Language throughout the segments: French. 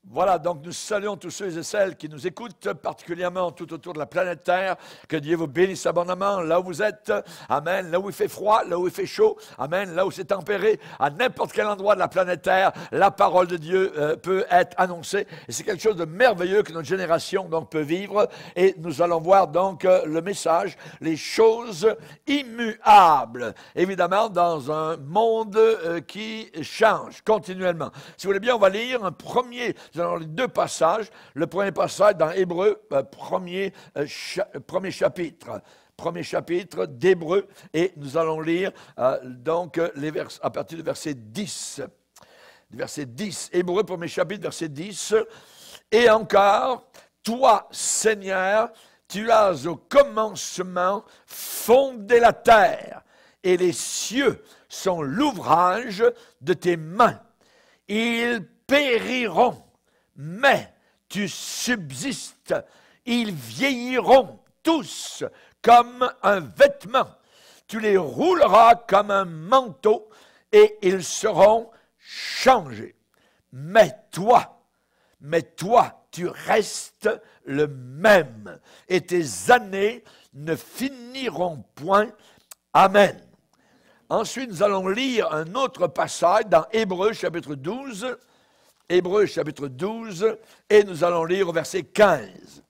Voilà, donc nous saluons tous ceux et celles qui nous écoutent, particulièrement tout autour de la planète Terre. Que Dieu vous bénisse abondamment là où vous êtes. Amen. Là où il fait froid, là où il fait chaud. Amen. Là où c'est tempéré, à n'importe quel endroit de la planète Terre, la parole de Dieu peut être annoncée. Et c'est quelque chose de merveilleux que notre génération donc peut vivre. Et nous allons voir donc le message, les choses immuables. Évidemment, dans un monde qui change continuellement. Si vous voulez bien, on va lire un premier... Nous allons lire deux passages. Le premier passage dans Hébreux, premier chapitre. Premier chapitre d'Hébreux. Et nous allons lire donc à partir du verset 10. Verset 10. Hébreux, premier chapitre, verset 10. Et encore, toi, Seigneur, tu as au commencement fondé la terre, et les cieux sont l'ouvrage de tes mains. Ils périront, mais tu subsistes. Ils vieilliront tous comme un vêtement. Tu les rouleras comme un manteau et ils seront changés. Mais toi, tu restes le même et tes années ne finiront point. Amen. Ensuite, nous allons lire un autre passage dans Hébreux chapitre 12. Hébreux chapitre 12, et nous allons lire au verset 15.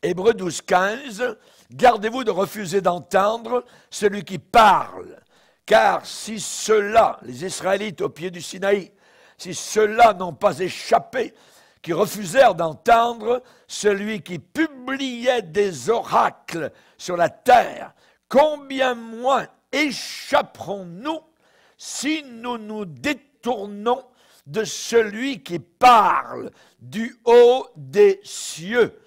Hébreux 12, 15. Gardez-vous de refuser d'entendre celui qui parle, car si ceux-là, les Israélites au pied du Sinaï, si ceux-là n'ont pas échappé, qui refusèrent d'entendre celui qui publiait des oracles sur la terre, combien moins échapperons-nous si nous nous détournons de celui qui parle du haut des cieux,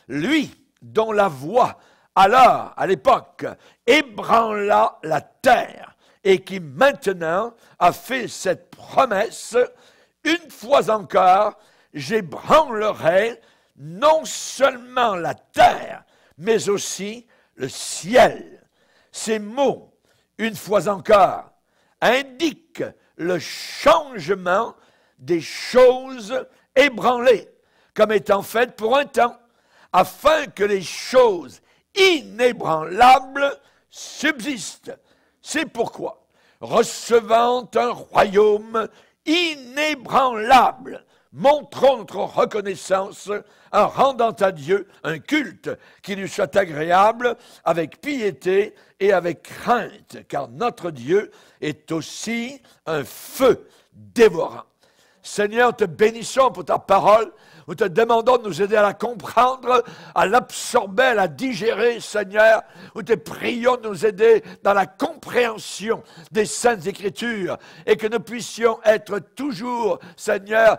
lui dont la voix, alors, à l'époque, ébranla la terre, et qui maintenant a fait cette promesse, une fois encore, j'ébranlerai non seulement la terre, mais aussi le ciel. Ces mots, une fois encore, indiquent le changement des choses ébranlées, comme étant faites pour un temps, afin que les choses inébranlables subsistent. C'est pourquoi, recevant un royaume inébranlable, montrons notre reconnaissance en rendant à Dieu un culte qui lui soit agréable avec piété et avec crainte, car notre Dieu est aussi un feu dévorant. Seigneur, te bénissons pour ta parole. Nous te demandons de nous aider à la comprendre, à l'absorber, à la digérer, Seigneur. Nous te prions de nous aider dans la compréhension des Saintes Écritures et que nous puissions être toujours, Seigneur,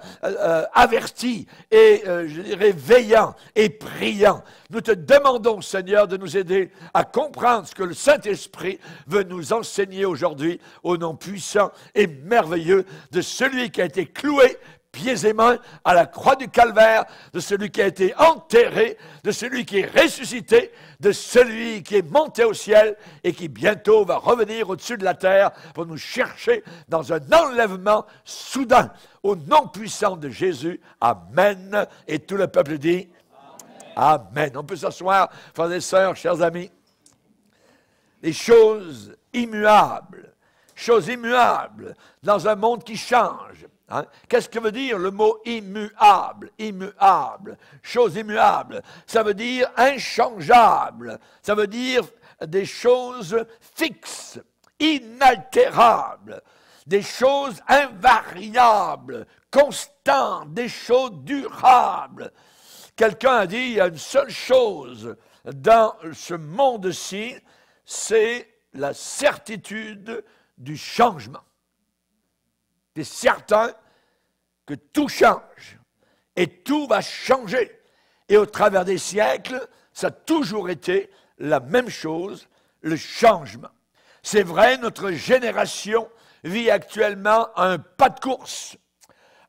avertis et, je dirais, veillants et priants. Nous te demandons, Seigneur, de nous aider à comprendre ce que le Saint-Esprit veut nous enseigner aujourd'hui au nom puissant et merveilleux de celui qui a été cloué pieds et mains à la croix du calvaire, de celui qui a été enterré, de celui qui est ressuscité, de celui qui est monté au ciel et qui bientôt va revenir au-dessus de la terre pour nous chercher dans un enlèvement soudain. Au nom puissant de Jésus, Amen. Et tout le peuple dit Amen. Amen. On peut s'asseoir, frères et sœurs, chers amis. Les choses immuables dans un monde qui change. Hein? Qu'est-ce que veut dire le mot immuable? Immuable, chose immuable. Ça veut dire inchangeable. Ça veut dire des choses fixes, inaltérables, des choses invariables, constantes, des choses durables. Quelqu'un a dit, il y a une seule chose dans ce monde-ci, c'est la certitude du changement. C'est certain que tout change et tout va changer. Et au travers des siècles, ça a toujours été la même chose, le changement. C'est vrai, notre génération vit actuellement un pas de course.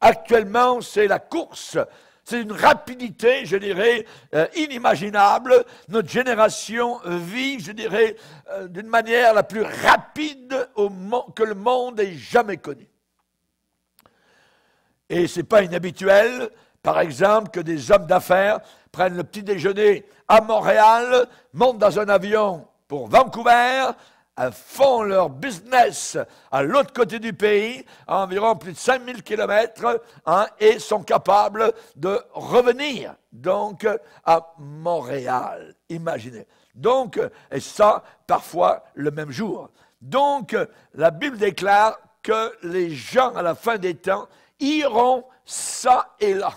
Actuellement, c'est la course. C'est une rapidité, je dirais, inimaginable. Notre génération vit, je dirais, d'une manière la plus rapide que le monde ait jamais connue. Et ce n'est pas inhabituel, par exemple, que des hommes d'affaires prennent le petit déjeuner à Montréal, montent dans un avion pour Vancouver, font leur business à l'autre côté du pays, à environ plus de 5000 km, et sont capables de revenir, donc, à Montréal. Imaginez. Donc, et ça, parfois, le même jour. Donc, la Bible déclare que les gens, à la fin des temps, iront ça et là.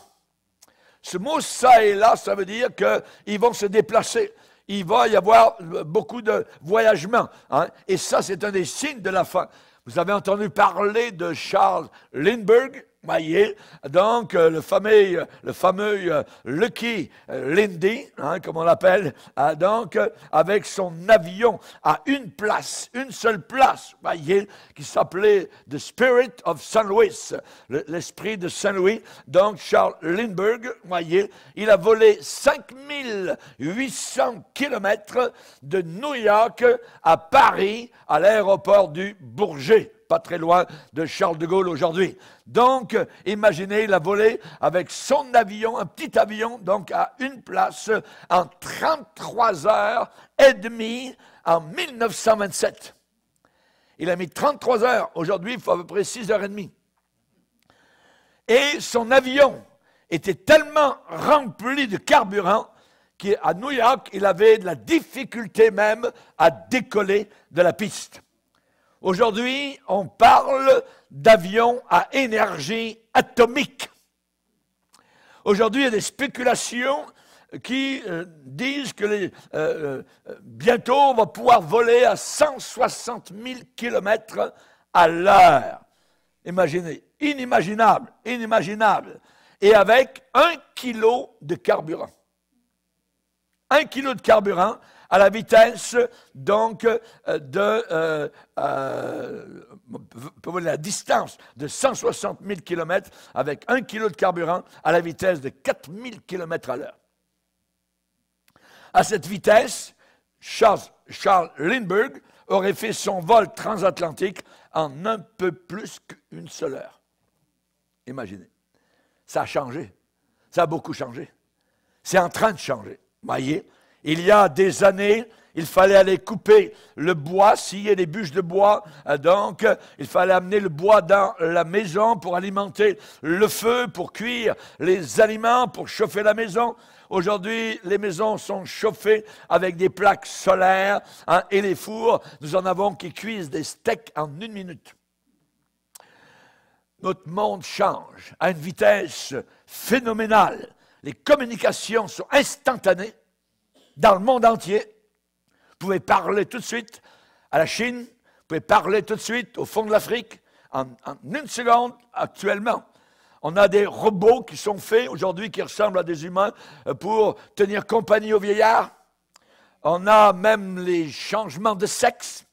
Ce mot « ça et là », ça veut dire qu'ils vont se déplacer. Il va y avoir beaucoup de voyagements. Et ça, c'est un des signes de la fin. Vous avez entendu parler de Charles Lindbergh, voyez, donc le fameux Lucky Lindy, comme on l'appelle, donc avec son avion à une seule place, voyez, qui s'appelait The Spirit of St. Louis, l'esprit de Saint-Louis. Donc Charles Lindbergh, voyez, il a volé 5800 kilomètres de New York à Paris, à l'aéroport du Bourget, pas très loin de Charles de Gaulle aujourd'hui. Donc, imaginez, il a volé avec son avion, un petit avion, donc à une place, en 33 heures et demie en 1927. Il a mis 33 heures. Aujourd'hui, il faut à peu près 6 heures et demie. Et son avion était tellement rempli de carburant qu'à New York, il avait de la difficulté même à décoller de la piste. Aujourd'hui, on parle d'avions à énergie atomique. Aujourd'hui, il y a des spéculations qui disent que bientôt, on va pouvoir voler à 160 000 km à l'heure. Imaginez, inimaginable, inimaginable. Et avec 1 kilo de carburant. 1 kilo de carburant à la vitesse, donc, la distance de 160 000 km avec 1 kg de carburant à la vitesse de 4000 km à l'heure. À cette vitesse, Charles Lindbergh aurait fait son vol transatlantique en un peu plus qu'une seule heure. Imaginez. Ça a changé. Ça a beaucoup changé. C'est en train de changer. Voyez, il y a des années, il fallait aller couper le bois, scier des bûches de bois. Donc, il fallait amener le bois dans la maison pour alimenter le feu, pour cuire les aliments, pour chauffer la maison. Aujourd'hui, les maisons sont chauffées avec des plaques solaires et les fours. Nous en avons qui cuisent des steaks en 1 minute. Notre monde change à une vitesse phénoménale. Les communications sont instantanées dans le monde entier. Vous pouvez parler tout de suite à la Chine, vous pouvez parler tout de suite au fond de l'Afrique, en 1 seconde actuellement. On a des robots qui sont faits aujourd'hui qui ressemblent à des humains pour tenir compagnie aux vieillards. On a même les changements de sexe.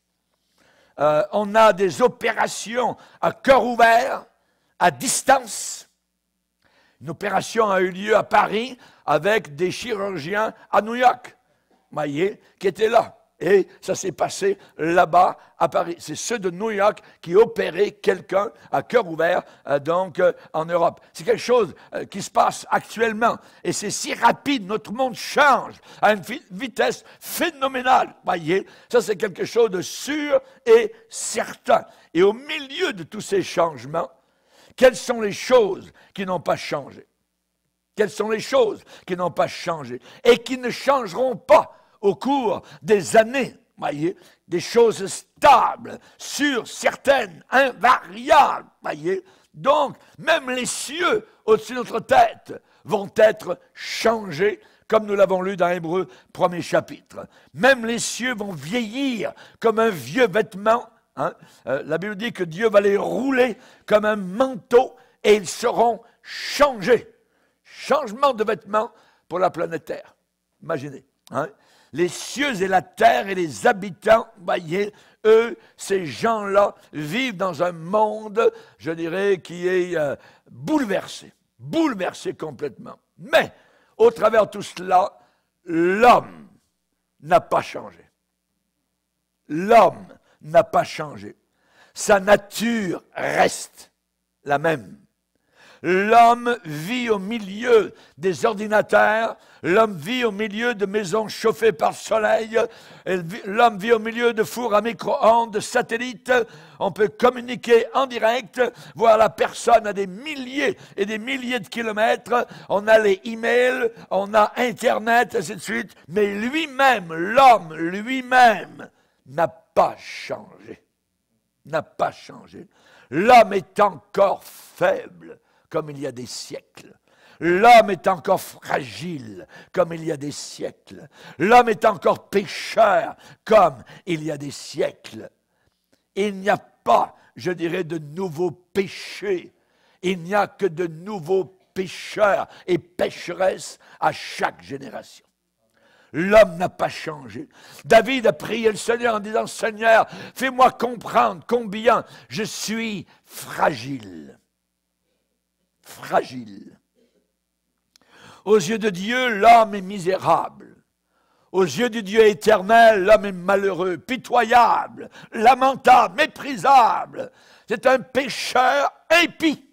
On a des opérations à cœur ouvert, à distance. Une opération a eu lieu à Paris avec des chirurgiens à New York, voyez, qui étaient là. Et ça s'est passé là-bas à Paris. C'est ceux de New York qui opéraient quelqu'un à cœur ouvert, donc en Europe. C'est quelque chose qui se passe actuellement. Et c'est si rapide, notre monde change à une vitesse phénoménale. Voyez, ça c'est quelque chose de sûr et certain. Et au milieu de tous ces changements, quelles sont les choses qui n'ont pas changé? Quelles sont les choses qui n'ont pas changé et qui ne changeront pas au cours des années? Voyez, des choses stables, sûres, certaines, invariables. Voyez, donc même les cieux au-dessus de notre tête vont être changés, comme nous l'avons lu dans Hébreux, 1er chapitre. Même les cieux vont vieillir comme un vieux vêtement. La Bible dit que Dieu va les rouler comme un manteau et ils seront changés. Changement de vêtements pour la planète Terre. Imaginez. Les cieux et la terre et les habitants, voyez, eux, ces gens-là, vivent dans un monde, je dirais, qui est bouleversé complètement. Mais, au travers de tout cela, l'homme n'a pas changé. L'homme n'a pas changé. Sa nature reste la même. L'homme vit au milieu des ordinateurs, l'homme vit au milieu de maisons chauffées par le soleil, l'homme vit au milieu de fours à micro-ondes, de satellites. On peut communiquer en direct, voir la personne à des milliers et des milliers de kilomètres. On a les emails, on a Internet, ainsi de suite. Mais lui-même, l'homme lui-même, n'a pas changé. N'a pas changé. L'homme est encore faible, comme il y a des siècles. L'homme est encore fragile, comme il y a des siècles. L'homme est encore pécheur, comme il y a des siècles. Il n'y a pas, je dirais, de nouveaux péchés. Il n'y a que de nouveaux pécheurs et pécheresses à chaque génération. L'homme n'a pas changé. David a prié le Seigneur en disant, « Seigneur, fais-moi comprendre combien je suis fragile. » Fragile. Aux yeux de Dieu, l'homme est misérable. Aux yeux du Dieu éternel, l'homme est malheureux, pitoyable, lamentable, méprisable. C'est un pécheur impie.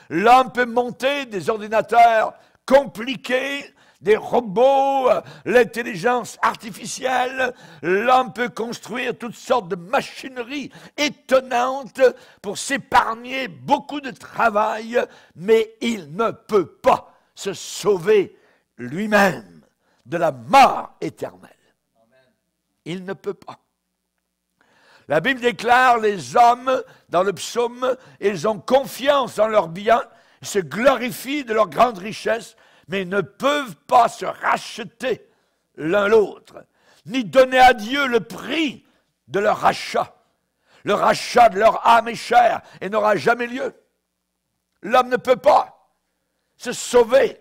L'homme peut monter des ordinateurs compliqués, des robots, l'intelligence artificielle. L'homme peut construire toutes sortes de machineries étonnantes pour s'épargner beaucoup de travail, mais il ne peut pas se sauver lui-même de la mort éternelle. Il ne peut pas. La Bible déclare, les hommes, dans le psaume, ils ont confiance en leurs biens, ils se glorifient de leur grande richesse, mais ne peuvent pas se racheter l'un l'autre, ni donner à Dieu le prix de leur rachat. Le rachat de leur âme est cher et n'aura jamais lieu. L'homme ne peut pas se sauver.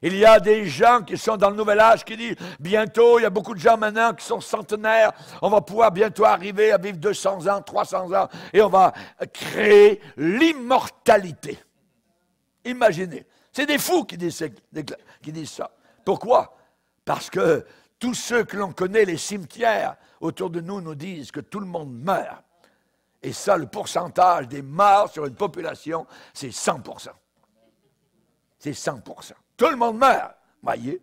Il y a des gens qui sont dans le nouvel âge qui disent, bientôt, il y a beaucoup de gens maintenant qui sont centenaires, on va pouvoir bientôt arriver à vivre 200 ans, 300 ans, et on va créer l'immortalité. Imaginez. C'est des fous qui disent ça. Pourquoi? Parce que tous ceux que l'on connaît, les cimetières autour de nous, nous disent que tout le monde meurt. Et ça, le pourcentage des morts sur une population, c'est 100%. C'est 100%. Tout le monde meurt, voyez.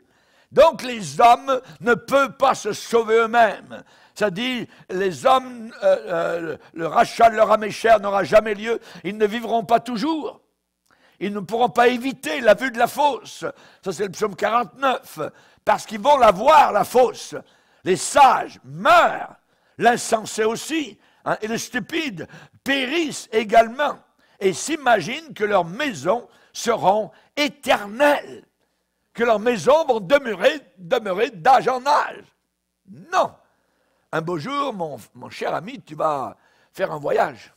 Donc les hommes ne peuvent pas se sauver eux-mêmes. Ça dit, les hommes, le rachat de leur âme chère n'aura jamais lieu, ils ne vivront pas toujours. Ils ne pourront pas éviter la vue de la fosse. Ça, c'est le psaume 49. Parce qu'ils vont la voir, la fosse. Les sages meurent. L'insensé aussi. Hein, et les stupides périssent également. Et s'imaginent que leurs maisons seront éternelles. Que leurs maisons vont demeurer d'âge en âge. Non. Un beau jour, mon cher ami, tu vas faire un voyage.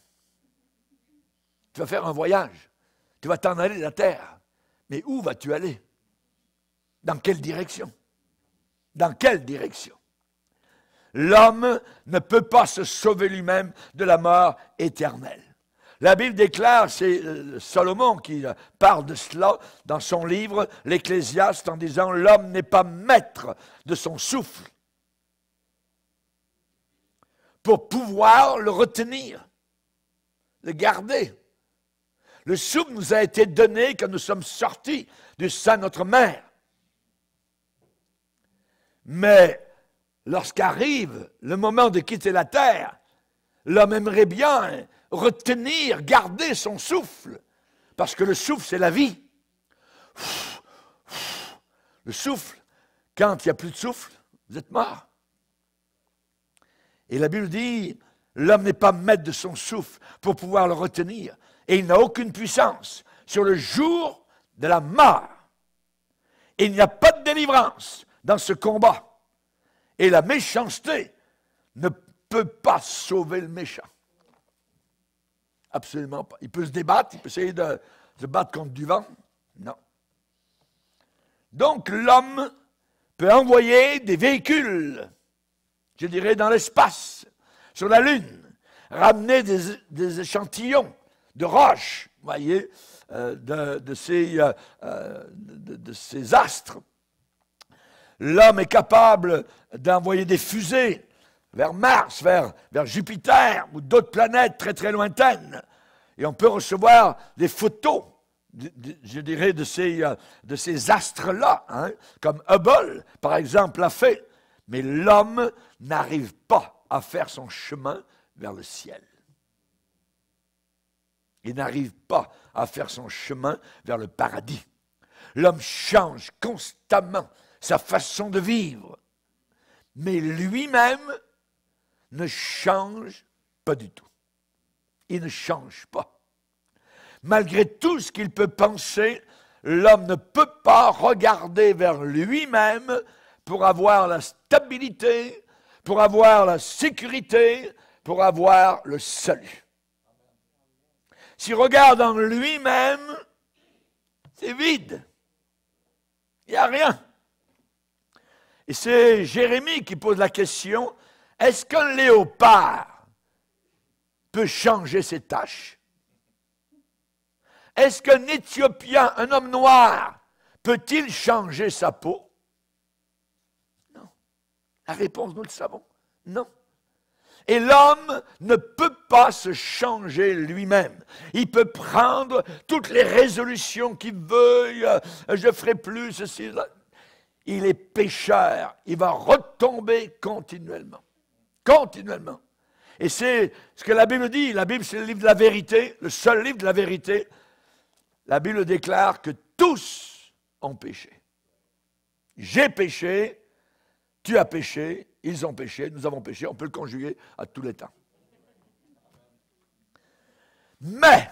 Tu vas faire un voyage. Tu vas t'en aller de la terre. Mais où vas-tu aller? Dans quelle direction? Dans quelle direction? L'homme ne peut pas se sauver lui-même de la mort éternelle. La Bible déclare, c'est Salomon qui parle de cela dans son livre, l'Ecclésiaste, en disant « L'homme n'est pas maître de son souffle pour pouvoir le retenir, le garder. » Le souffle nous a été donné quand nous sommes sortis du sein de notre mère. Mais lorsqu'arrive le moment de quitter la terre, l'homme aimerait bien retenir, garder son souffle, parce que le souffle, c'est la vie. Le souffle, quand il n'y a plus de souffle, vous êtes mort. Et la Bible dit, l'homme n'est pas maître de son souffle pour pouvoir le retenir. Et il n'a aucune puissance sur le jour de la mort. Il n'y a pas de délivrance dans ce combat. Et la méchanceté ne peut pas sauver le méchant. Absolument pas. Il peut se débattre, il peut essayer de se battre contre du vent. Non. Donc l'homme peut envoyer des véhicules, je dirais dans l'espace, sur la Lune, ramener des échantillons de roches, vous voyez, de ces astres. L'homme est capable d'envoyer des fusées vers Mars, vers Jupiter ou d'autres planètes très très lointaines. Et on peut recevoir des photos, je dirais, de ces astres-là, hein, comme Hubble, par exemple, l'a fait. Mais l'homme n'arrive pas à faire son chemin vers le ciel. Il n'arrive pas à faire son chemin vers le paradis. L'homme change constamment sa façon de vivre, mais lui-même ne change pas du tout. Il ne change pas. Malgré tout ce qu'il peut penser, l'homme ne peut pas regarder vers lui-même pour avoir la stabilité, pour avoir la sécurité, pour avoir le salut. S'il regarde en lui-même, c'est vide. Il n'y a rien. Et c'est Jérémie qui pose la question, est-ce qu'un léopard peut changer ses taches? Est-ce qu'un Éthiopien, un homme noir, peut-il changer sa peau? Non. La réponse, nous le savons. Non. Et l'homme ne peut pas se changer lui-même. Il peut prendre toutes les résolutions qu'il veut, je ferai plus ceci, là. Il est pécheur, il va retomber continuellement. Continuellement. Et c'est ce que la Bible dit. La Bible, c'est le livre de la vérité, le seul livre de la vérité. La Bible déclare que tous ont péché. J'ai péché, tu as péché, ils ont péché, nous avons péché, on peut le conjuguer à tous les temps. Mais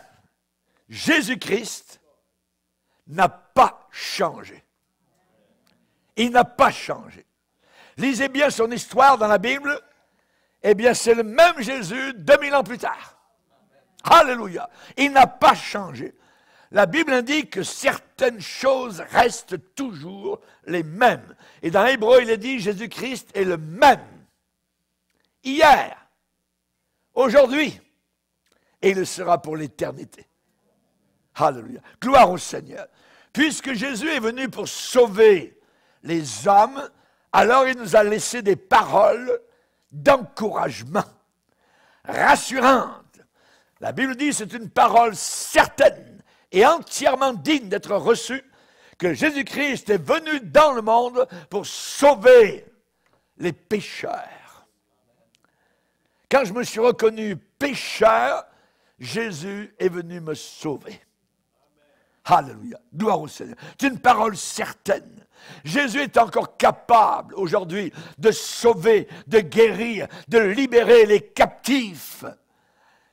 Jésus-Christ n'a pas changé. Il n'a pas changé. Lisez bien son histoire dans la Bible. Eh bien, c'est le même Jésus 2000 ans plus tard. Alléluia. Il n'a pas changé. La Bible indique que certaines choses restent toujours les mêmes. Et dans Hébreu, il est dit, Jésus-Christ est le même. Hier, aujourd'hui, et il le sera pour l'éternité. Alléluia. Gloire au Seigneur. Puisque Jésus est venu pour sauver les hommes, alors il nous a laissé des paroles d'encouragement, rassurantes. La Bible dit, c'est une parole certaine et entièrement digne d'être reçue, que Jésus-Christ est venu dans le monde pour sauver les pécheurs. Quand je me suis reconnu pécheur, Jésus est venu me sauver. Alléluia. Gloire au Seigneur. C'est une parole certaine. Jésus est encore capable aujourd'hui de sauver, de guérir, de libérer les captifs.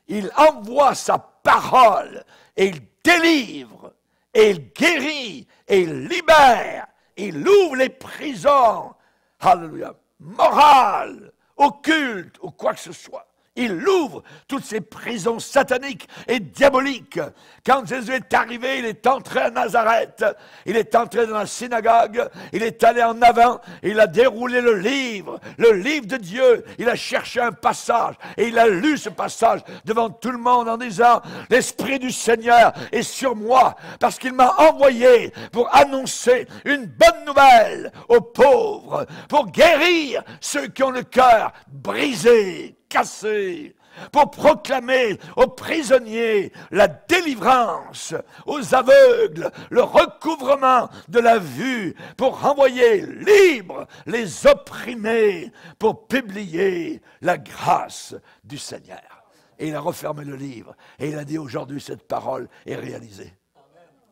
Il envoie sa parole et il délivre, et il guérit, et il libère, il ouvre les prisons. Alléluia. Morales, occultes ou quoi que ce soit. Il ouvre toutes ces prisons sataniques et diaboliques. Quand Jésus est arrivé, il est entré à Nazareth, il est entré dans la synagogue, il est allé en avant, il a déroulé le livre de Dieu. Il a cherché un passage et il a lu ce passage devant tout le monde en disant, l'Esprit du Seigneur est sur moi parce qu'il m'a envoyé pour annoncer une bonne nouvelle aux pauvres, pour guérir ceux qui ont le cœur brisé, cassé, pour proclamer aux prisonniers la délivrance, aux aveugles le recouvrement de la vue, pour renvoyer libres les opprimés, pour publier la grâce du Seigneur. Et il a refermé le livre et il a dit aujourd'hui cette parole est réalisée.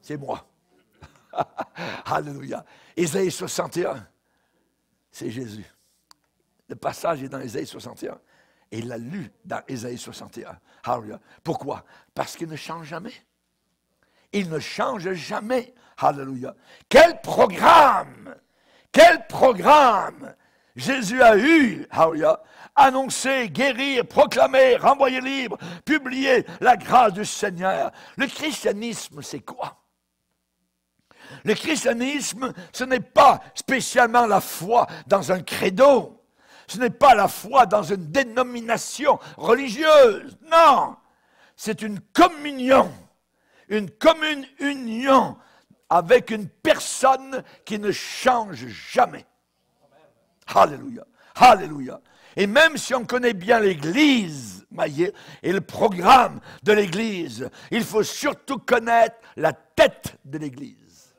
C'est moi. Alléluia. Ésaïe 61, c'est Jésus. Le passage est dans Ésaïe 61. Et il l'a lu dans Ésaïe 61. Alléluia. Pourquoi? Parce qu'il ne change jamais. Il ne change jamais. Alléluia. Quel programme Jésus a eu. Alléluia. Annoncer, guérir, proclamer, renvoyer libre, publier la grâce du Seigneur. Le christianisme, c'est quoi? Le christianisme, ce n'est pas spécialement la foi dans un credo. Ce n'est pas la foi dans une dénomination religieuse. Non, c'est une communion, une commune union avec une personne qui ne change jamais. Alléluia. Alléluia. Et même si on connaît bien l'Église, voyez, et le programme de l'Église, il faut surtout connaître la tête de l'Église.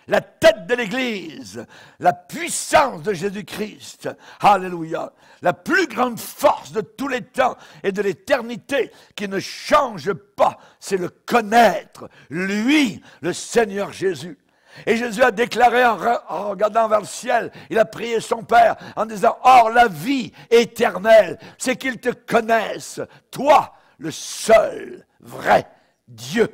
La tête de l'Église, la puissance de Jésus-Christ, alléluia, la plus grande force de tous les temps et de l'éternité qui ne change pas, c'est le connaître, lui, le Seigneur Jésus. Et Jésus a déclaré en regardant vers le ciel, il a prié son Père en disant, « Or la vie éternelle, c'est qu'ils te connaissent, toi, le seul vrai Dieu. »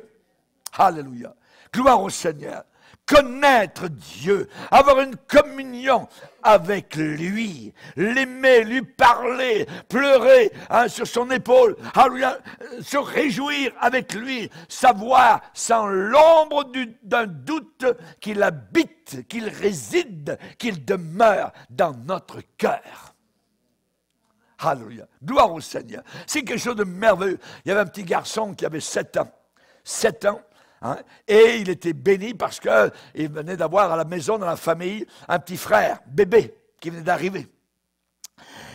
Alléluia. Gloire au Seigneur. Connaître Dieu, avoir une communion avec lui, l'aimer, lui parler, pleurer sur son épaule, se réjouir avec lui, savoir sans l'ombre d'un doute qu'il habite, qu'il réside, qu'il demeure dans notre cœur. Alléluia. Gloire au Seigneur. C'est quelque chose de merveilleux. Il y avait un petit garçon qui avait 7 ans. 7 ans. Hein? Et il était béni parce qu'il venait d'avoir à la maison, dans la famille, un petit frère, bébé, qui venait d'arriver.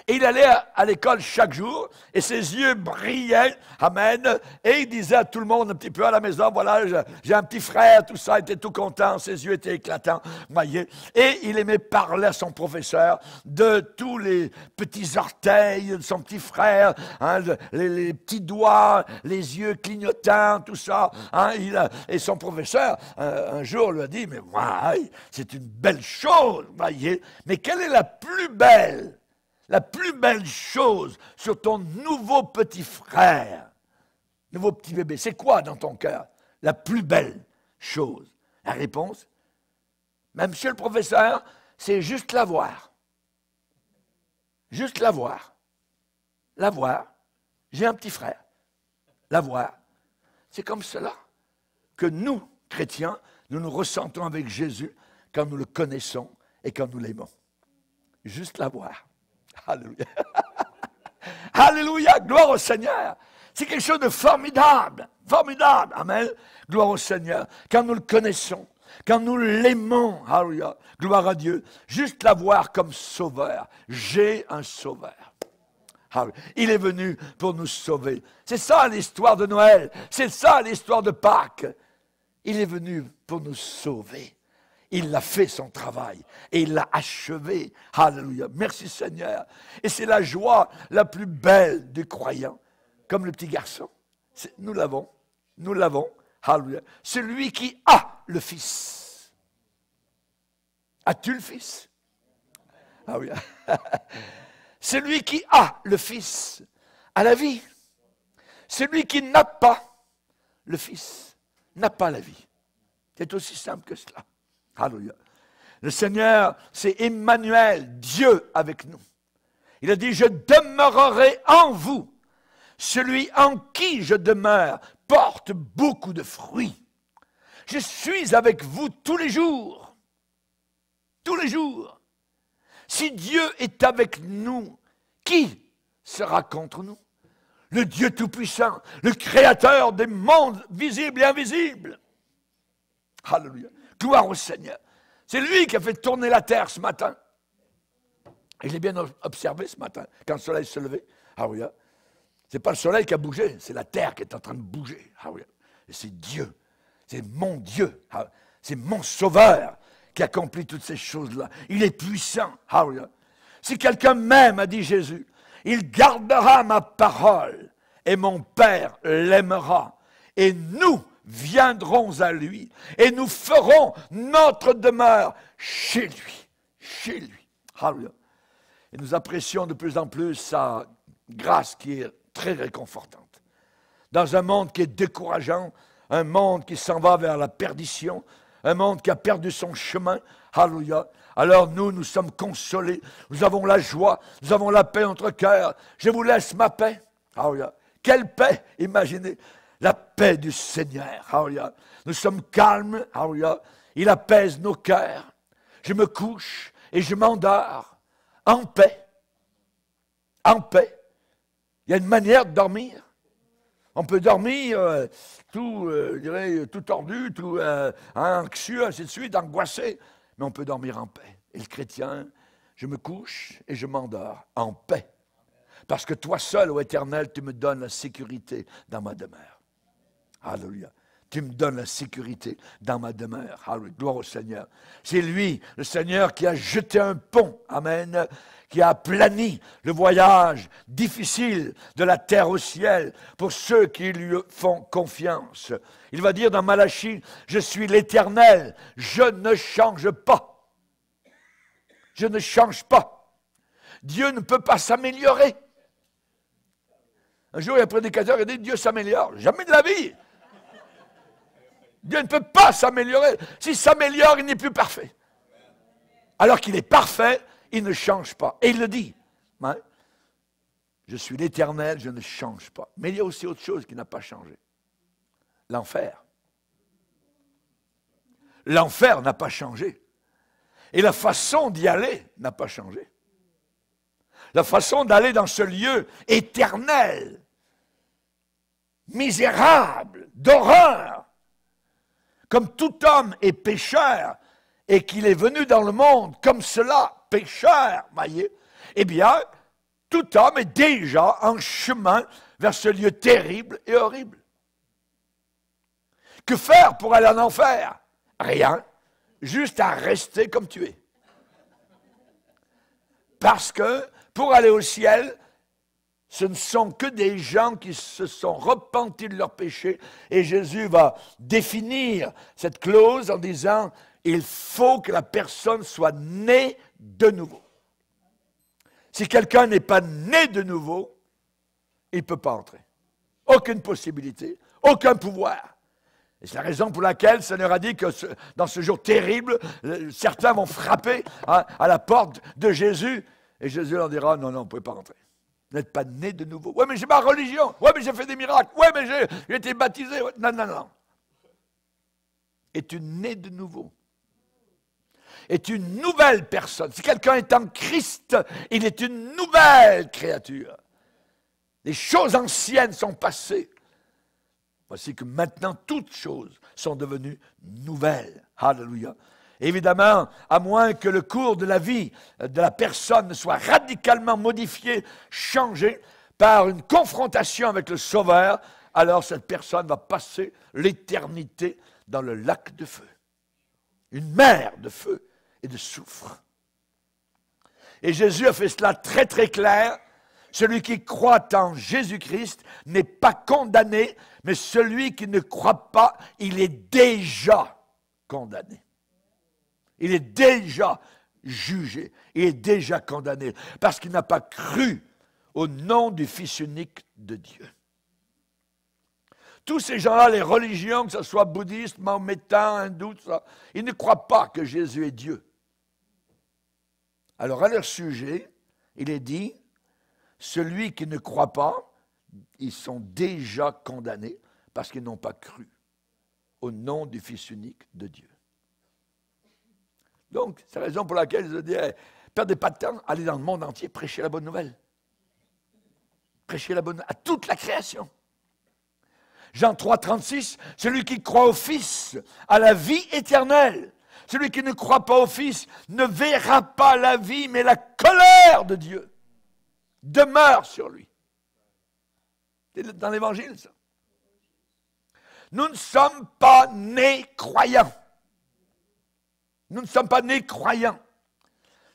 Et il allait à l'école chaque jour, et ses yeux brillaient, amen, et il disait à tout le monde un petit peu à la maison, voilà, j'ai un petit frère, tout ça, il était tout content, ses yeux étaient éclatants, voyez. Et il aimait parler à son professeur de tous les petits orteils de son petit frère, hein, les petits doigts, les yeux clignotants, tout ça. Hein, et son professeur, un jour, lui a dit, mais ouais, c'est une belle chose, voyez, mais quelle est la plus belle chose sur ton nouveau petit frère, nouveau petit bébé, c'est quoi dans ton cœur? La plus belle chose. La réponse, monsieur le professeur, c'est juste la voir. Juste la voir. La voir. J'ai un petit frère. La voir. C'est comme cela que nous, chrétiens, nous nous ressentons avec Jésus quand nous le connaissons et quand nous l'aimons. Juste la voir. Alléluia. Alléluia, gloire au Seigneur. C'est quelque chose de formidable, formidable. Amen. Gloire au Seigneur. Quand nous le connaissons, quand nous l'aimons, alléluia, gloire à Dieu. Juste l'avoir comme sauveur. J'ai un sauveur. Il est venu pour nous sauver. C'est ça l'histoire de Noël. C'est ça l'histoire de Pâques. Il est venu pour nous sauver. Il a fait son travail et il l'a achevé. Alléluia. Merci Seigneur. Et c'est la joie la plus belle du croyant. Comme le petit garçon. Nous l'avons. Nous l'avons. Alléluia. Celui qui a le Fils. As-tu le Fils? Ah oui. Celui qui a le Fils a la vie. Celui qui n'a pas le Fils n'a pas la vie. C'est aussi simple que cela. Alléluia. Le Seigneur, c'est Emmanuel, Dieu avec nous. Il a dit, je demeurerai en vous. Celui en qui je demeure porte beaucoup de fruits. Je suis avec vous tous les jours. Tous les jours. Si Dieu est avec nous, qui sera contre nous? Le Dieu Tout-Puissant, le Créateur des mondes visibles et invisibles. Alléluia. Gloire au Seigneur. C'est lui qui a fait tourner la terre ce matin. Et je l'ai bien observé ce matin, quand le soleil se levait. Ah oui, hein? Ce n'est pas le soleil qui a bougé, c'est la terre qui est en train de bouger. Ah oui, et c'est Dieu. C'est mon Dieu. Ah, c'est mon Sauveur qui accomplit toutes ces choses-là. Il est puissant. Ah oui, hein? Si quelqu'un m'aime, a dit Jésus, il gardera ma parole et mon Père l'aimera. Et nous viendrons à lui et nous ferons notre demeure chez lui. Chez lui. Alléluia. Et nous apprécions de plus en plus sa grâce qui est très réconfortante. Dans un monde qui est décourageant, un monde qui s'en va vers la perdition, un monde qui a perdu son chemin, alléluia. Alors nous sommes consolés, nous avons la joie, nous avons la paix entre cœurs. Je vous laisse ma paix. Alléluia. Quelle paix, imaginez, la paix du Seigneur. Alléluia. Nous sommes calmes, alléluia. Il apaise nos cœurs. Je me couche et je m'endors en paix. En paix. Il y a une manière de dormir. On peut dormir tout tordu, tout anxieux, ainsi de suite, angoissé. Mais on peut dormir en paix. Et le chrétien, je me couche et je m'endors en paix. Parce que toi seul, ô Éternel, tu me donnes la sécurité dans ma demeure. Alléluia. Tu me donnes la sécurité dans ma demeure. Alléluia. Gloire au Seigneur. C'est lui, le Seigneur, qui a jeté un pont. Amen. Qui a aplani le voyage difficile de la terre au ciel pour ceux qui lui font confiance. Il va dire dans Malachie, je suis l'Éternel, je ne change pas. Je ne change pas. Dieu ne peut pas s'améliorer. Un jour, il y a un prédicateur qui a dit, Dieu s'améliore. Jamais de la vie. Dieu ne peut pas s'améliorer. S'il s'améliore, il n'est plus parfait. Alors qu'il est parfait, il ne change pas. Et il le dit. Hein? Je suis l'Éternel, je ne change pas. Mais il y a aussi autre chose qui n'a pas changé. L'enfer. L'enfer n'a pas changé. Et la façon d'y aller n'a pas changé. La façon d'aller dans ce lieu éternel, misérable, d'horreur, comme tout homme est pécheur, et qu'il est venu dans le monde comme cela, pécheur, voyez, eh bien, tout homme est déjà en chemin vers ce lieu terrible et horrible. Que faire pour aller en enfer? Rien, juste à rester comme tu es. Parce que pour aller au ciel, ce ne sont que des gens qui se sont repentis de leurs péchés. Et Jésus va définir cette clause en disant, il faut que la personne soit née de nouveau. Si quelqu'un n'est pas né de nouveau, il ne peut pas entrer. Aucune possibilité, aucun pouvoir. Et c'est la raison pour laquelle le Seigneur a dit que dans ce jour terrible, certains vont frapper à la porte de Jésus. Et Jésus leur dira, non, vous ne pouvez pas rentrer. Vous n'êtes pas né de nouveau. Oui, mais j'ai ma religion. Oui, mais j'ai fait des miracles. Oui, mais j'ai été baptisé. Non. Es-tu né de nouveau? Es-tu une nouvelle personne? Si quelqu'un est en Christ, il est une nouvelle créature. Les choses anciennes sont passées. Voici que maintenant, toutes choses sont devenues nouvelles. Alléluia. Évidemment, à moins que le cours de la vie de la personne ne soit radicalement modifié, changé par une confrontation avec le Sauveur, alors cette personne va passer l'éternité dans le lac de feu. Une mer de feu et de soufre. Et Jésus a fait cela très très clair. Celui qui croit en Jésus-Christ n'est pas condamné, mais celui qui ne croit pas, il est déjà condamné. Il est déjà jugé, il est déjà condamné, parce qu'il n'a pas cru au nom du Fils unique de Dieu. Tous ces gens-là, les religions, que ce soit bouddhiste, mahométan, hindou, tout ça, ils ne croient pas que Jésus est Dieu. Alors à leur sujet, il est dit, celui qui ne croit pas, ils sont déjà condamnés parce qu'ils n'ont pas cru au nom du Fils unique de Dieu. Donc, c'est la raison pour laquelle je dis, perdez pas de temps, allez dans le monde entier, prêchez la bonne nouvelle. Prêchez la bonne nouvelle à toute la création. Jean 3, 36, celui qui croit au Fils a la vie éternelle. Celui qui ne croit pas au Fils ne verra pas la vie, mais la colère de Dieu demeure sur lui. C'est dans l'Évangile, ça. Nous ne sommes pas nés croyants. Nous ne sommes pas nés croyants.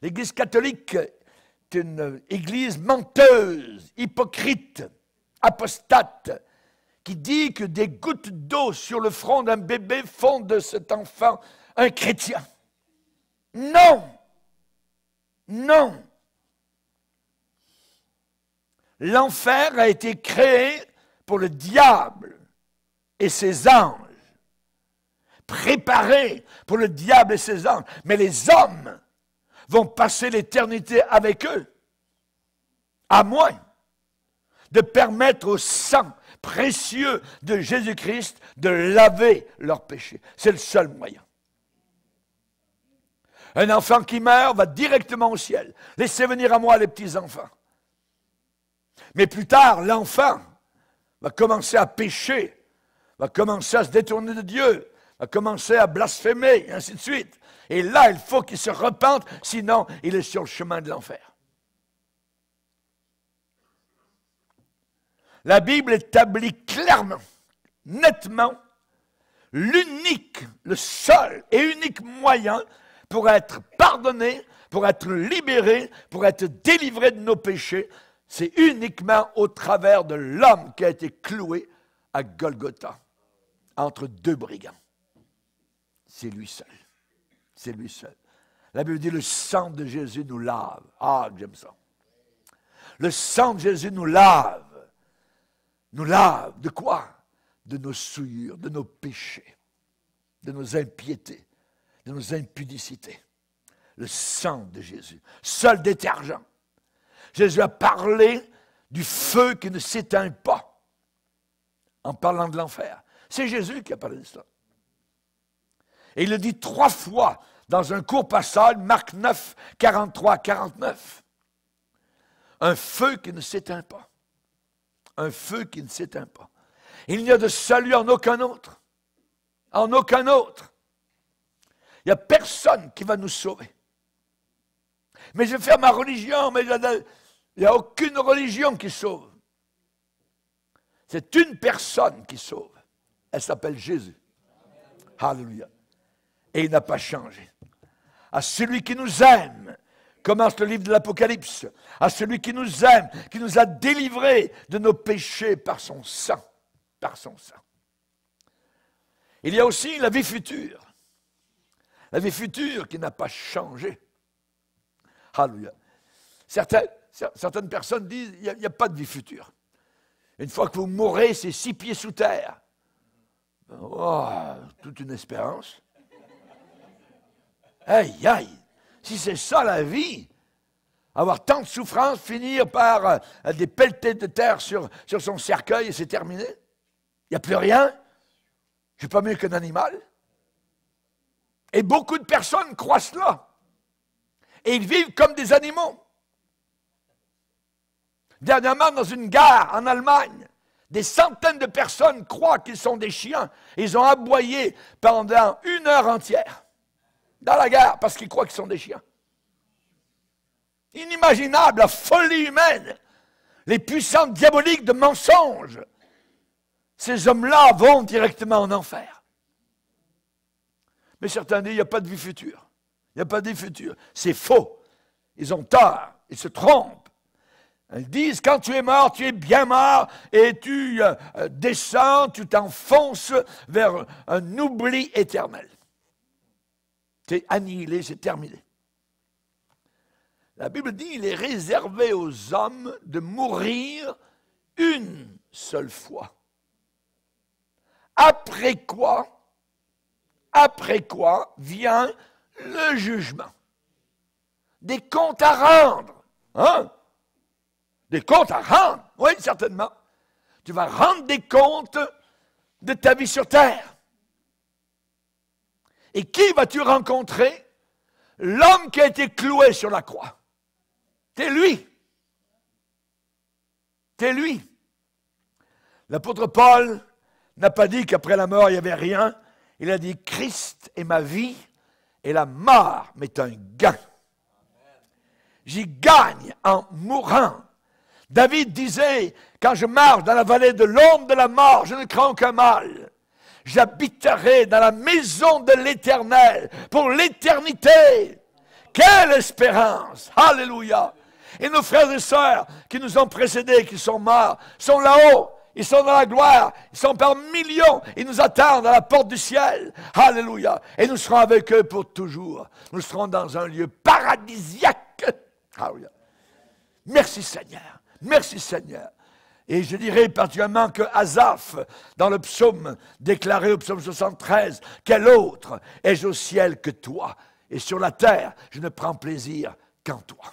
L'Église catholique est une église menteuse, hypocrite, apostate, qui dit que des gouttes d'eau sur le front d'un bébé font de cet enfant un chrétien. Non! Non! L'enfer a été créé pour le diable et ses anges. Préparé pour le diable et ses anges. Mais les hommes vont passer l'éternité avec eux. À moins de permettre au sang précieux de Jésus-Christ de laver leurs péchés. C'est le seul moyen. Un enfant qui meurt va directement au ciel. Laissez venir à moi les petits-enfants. Mais plus tard, l'enfant va commencer à pécher, va commencer à se détourner de Dieu, va commencer à blasphémer, et ainsi de suite. Et là, il faut qu'il se repente, sinon il est sur le chemin de l'enfer. La Bible établit clairement, nettement, l'unique, le seul et unique moyen pour être pardonné, pour être libéré, pour être délivré de nos péchés, c'est uniquement au travers de l'homme qui a été cloué à Golgotha, entre deux brigands. C'est lui seul. C'est lui seul. La Bible dit, le sang de Jésus nous lave. Ah, j'aime ça. Le sang de Jésus nous lave. Nous lave de quoi? De nos souillures, de nos péchés, de nos impiétés, de nos impudicités. Le sang de Jésus, seul détergent. Jésus a parlé du feu qui ne s'éteint pas en parlant de l'enfer. C'est Jésus qui a parlé de cela. Et il le dit 3 fois dans un court passage, Marc 9, 43, 49. Un feu qui ne s'éteint pas. Un feu qui ne s'éteint pas. Il n'y a de salut en aucun autre. En aucun autre. Il n'y a personne qui va nous sauver. Mais je vais faire ma religion, mais il n'y a aucune religion qui sauve. C'est une personne qui sauve. Elle s'appelle Jésus. Alléluia. Et il n'a pas changé. À celui qui nous aime, commence le livre de l'Apocalypse, à celui qui nous aime, qui nous a délivrés de nos péchés par son sang. Par son sang. Il y a aussi la vie future. La vie future qui n'a pas changé. Alléluia. Certaines personnes disent qu'il n'y a pas de vie future. Une fois que vous mourrez, c'est 6 pieds sous terre. Oh, toute une espérance. Aïe, aïe. Si c'est ça la vie, avoir tant de souffrance, finir par des pelletées de terre sur son cercueil et c'est terminé. Il n'y a plus rien. Je ne suis pas mieux qu'un animal. Et beaucoup de personnes croient cela. Et ils vivent comme des animaux. Dernièrement, dans une gare en Allemagne, des centaines de personnes croient qu'ils sont des chiens. Ils ont aboyé pendant 1 heure entière dans la gare parce qu'ils croient qu'ils sont des chiens. Inimaginable, la folie humaine, les puissances diaboliques de mensonges. Ces hommes-là vont directement en enfer. Mais certains disent, il n'y a pas de vie future. Il n'y a pas de vie future. C'est faux. Ils ont tort. Ils se trompent. Ils disent, quand tu es mort, tu es bien mort, et tu descends, tu t'enfonces vers un oubli éternel. C'est annihilé, c'est terminé. La Bible dit, il est réservé aux hommes de mourir une seule fois. Après quoi vient le jugement. Des comptes à rendre. Hein? Des comptes à rendre, oui, certainement. Tu vas rendre des comptes de ta vie sur terre. Et qui vas-tu rencontrer? L'homme qui a été cloué sur la croix. C'est lui. C'est lui. L'apôtre Paul n'a pas dit qu'après la mort, il n'y avait rien. Il a dit, Christ est ma vie et la mort m'est un gain. J'y gagne en mourant. David disait, quand je marche dans la vallée de l'ombre de la mort, je ne crains aucun mal. J'habiterai dans la maison de l'Éternel pour l'éternité. Quelle espérance! Alléluia! Et nos frères et sœurs qui nous ont précédés, qui sont morts, sont là-haut. Ils sont dans la gloire. Ils sont par millions. Ils nous attendent à la porte du ciel. Alléluia! Et nous serons avec eux pour toujours. Nous serons dans un lieu paradisiaque. Alléluia! Merci Seigneur. Merci Seigneur. Et je dirais particulièrement que Asaph, dans le psaume déclaré au psaume 73, quel autre ai-je au ciel que toi? Et sur la terre, je ne prends plaisir qu'en toi.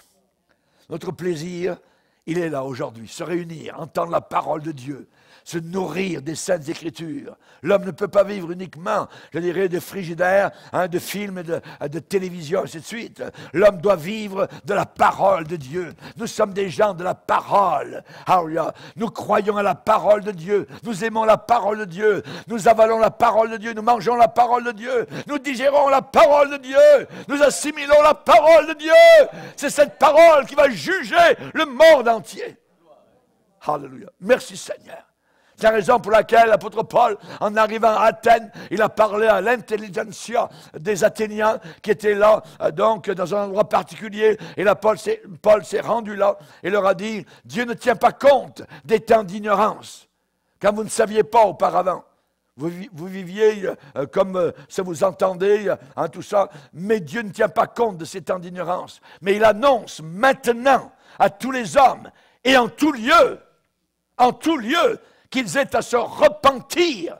Notre plaisir il est là aujourd'hui, se réunir, entendre la parole de Dieu, se nourrir des Saintes Écritures. L'homme ne peut pas vivre uniquement, je dirais, de frigidaire, de films, de télévision, ainsi de suite. L'homme doit vivre de la parole de Dieu. Nous sommes des gens de la parole. Alléluia. Nous croyons à la parole de Dieu. Nous aimons la parole de Dieu. Nous avalons la parole de Dieu. Nous mangeons la parole de Dieu. Nous digérons la parole de Dieu. Nous assimilons la parole de Dieu. C'est cette parole qui va juger le monde entier. Alléluia. Merci Seigneur. C'est la raison pour laquelle l'apôtre Paul, en arrivant à Athènes, il a parlé à l'intelligentsia des Athéniens qui étaient là, donc dans un endroit particulier. Et là, Paul s'est rendu là et leur a dit, Dieu ne tient pas compte des temps d'ignorance, quand vous ne saviez pas auparavant. Vous viviez comme ça vous entendez, tout ça, mais Dieu ne tient pas compte de ces temps d'ignorance. Mais il annonce maintenant à tous les hommes et en tout lieu, qu'ils aient à se repentir,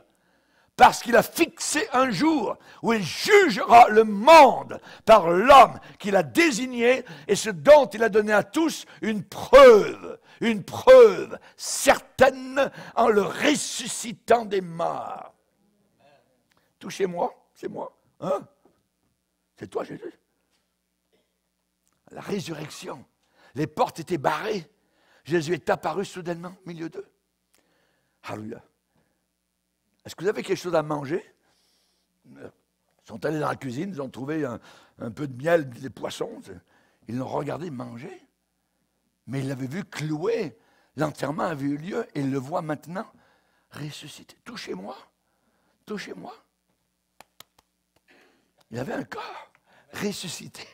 parce qu'il a fixé un jour où il jugera le monde par l'homme qu'il a désigné et ce dont il a donné à tous une preuve certaine en le ressuscitant des morts. Touchez-moi, c'est moi, hein? C'est toi Jésus. La résurrection, les portes étaient barrées, Jésus est apparu soudainement au milieu d'eux. Alléluia. Est-ce que vous avez quelque chose à manger? Ils sont allés dans la cuisine, ils ont trouvé un peu de miel, des poissons. Ils l'ont regardé manger. Mais ils l'avaient vu cloué. L'enterrement avait eu lieu et ils le voient maintenant ressuscité. Touchez-moi. Touchez-moi. Il avait un corps ressuscité.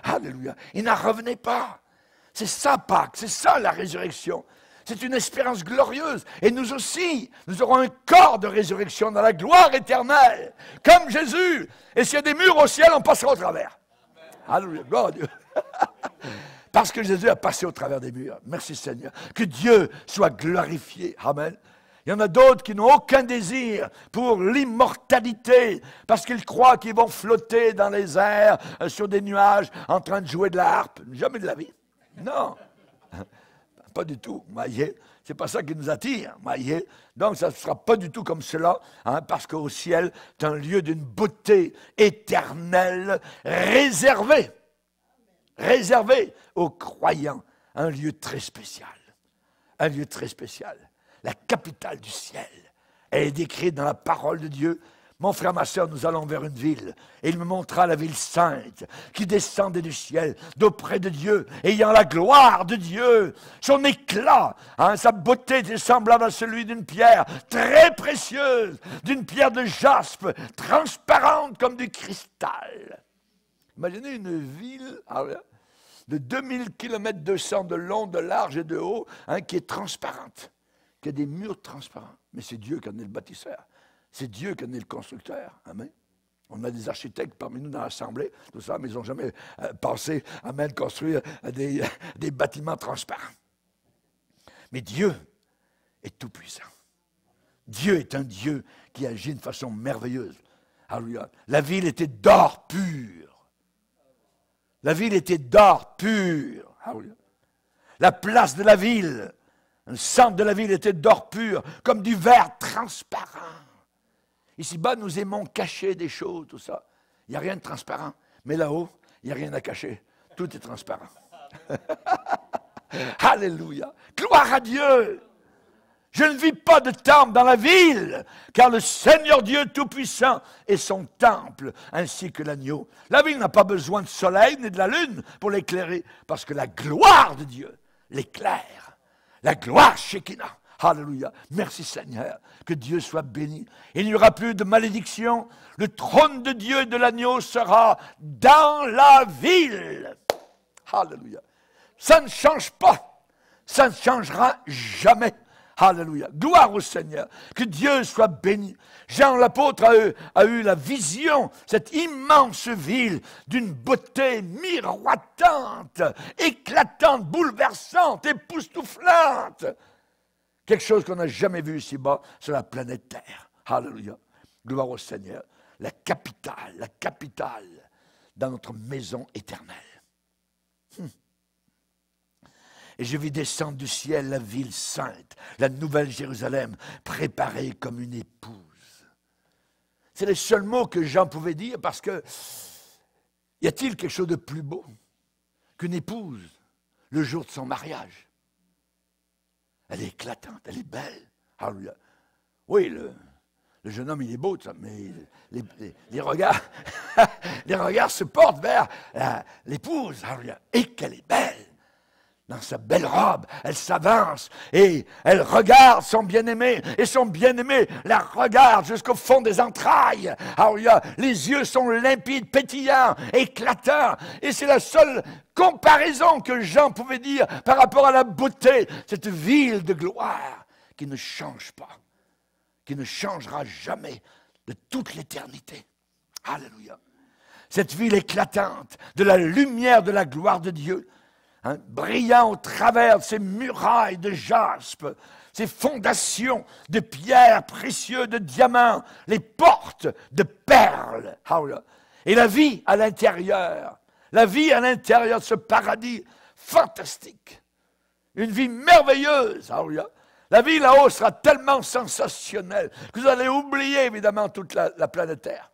Alléluia. Il n'en revenait pas. C'est ça Pâques, c'est ça la résurrection. C'est une espérance glorieuse. Et nous aussi, nous aurons un corps de résurrection dans la gloire éternelle, comme Jésus. Et s'il y a des murs au ciel, on passera au travers. Alléluia, gloire à Dieu. Parce que Jésus a passé au travers des murs. Merci Seigneur. Que Dieu soit glorifié. Amen. Il y en a d'autres qui n'ont aucun désir pour l'immortalité, parce qu'ils croient qu'ils vont flotter dans les airs, sur des nuages, en train de jouer de la harpe. Jamais de la vie. Non. Pas du tout, voyez. C'est pas ça qui nous attire, voyez. Donc ça ne sera pas du tout comme cela, parce qu'au ciel, c'est un lieu d'une beauté éternelle, réservé aux croyants, un lieu très spécial. Un lieu très spécial. La capitale du ciel. Elle est décrite dans la parole de Dieu. Mon frère, ma soeur, nous allons vers une ville, et il me montra la ville sainte, qui descendait du ciel, d'auprès de Dieu, ayant la gloire de Dieu, son éclat, sa beauté était semblable à celui d'une pierre très précieuse, d'une pierre de jaspe, transparente comme du cristal. Imaginez une ville de 2000 km 200 de long, de large et de haut, qui est transparente, qui a des murs transparents. Mais c'est Dieu qui en est le bâtisseur. C'est Dieu qui en est le constructeur. Amen. On a des architectes parmi nous dans l'Assemblée, tout ça, mais ils n'ont jamais pensé à même construire des bâtiments transparents. Mais Dieu est tout-puissant. Dieu est un Dieu qui agit d'une façon merveilleuse. Alléluia. La ville était d'or pur. La ville était d'or pur. Alléluia. La place de la ville, le centre de la ville était d'or pur, comme du verre transparent. Ici-bas, nous aimons cacher des choses, tout ça. Il n'y a rien de transparent. Mais là-haut, il n'y a rien à cacher. Tout est transparent. Alléluia. Gloire à Dieu. Je ne vis pas de temple dans la ville, car le Seigneur Dieu Tout-Puissant est son temple, ainsi que l'agneau. La ville n'a pas besoin de soleil ni de la lune pour l'éclairer, parce que la gloire de Dieu l'éclaire. La gloire Shekinah. Alléluia. Merci Seigneur. Que Dieu soit béni. Il n'y aura plus de malédiction. Le trône de Dieu et de l'agneau sera dans la ville. Alléluia. Ça ne change pas. Ça ne changera jamais. Alléluia. Gloire au Seigneur. Que Dieu soit béni. Jean l'apôtre a eu la vision, cette immense ville, d'une beauté miroitante, éclatante, bouleversante, époustouflante. Quelque chose qu'on n'a jamais vu ici-bas sur la planète Terre. Alléluia. Gloire au Seigneur. La capitale dans notre maison éternelle. Et je vis descendre du ciel la ville sainte, la nouvelle Jérusalem, préparée comme une épouse. C'est les seuls mots que Jean pouvait dire parce que y a-t-il quelque chose de plus beau qu'une épouse le jour de son mariage? Elle est éclatante, elle est belle. Alléluia. Oui, le jeune homme, il est beau, ça, mais les regards, les regards se portent vers l'épouse. Alléluia. Et qu'elle est belle. Dans sa belle robe, elle s'avance et elle regarde son bien-aimé. Et son bien-aimé la regarde jusqu'au fond des entrailles. Alléluia. Les yeux sont limpides, pétillants, éclatants. Et c'est la seule comparaison que Jean pouvait dire par rapport à la beauté. Cette ville de gloire qui ne change pas, qui ne changera jamais de toute l'éternité. Alléluia. Cette ville éclatante de la lumière de la gloire de Dieu. Brillant au travers de ces murailles de jaspe, ces fondations de pierres précieuses, de diamants, les portes de perles. Et la vie à l'intérieur de ce paradis fantastique. Une vie merveilleuse. La vie là-haut sera tellement sensationnelle que vous allez oublier évidemment toute la planète Terre.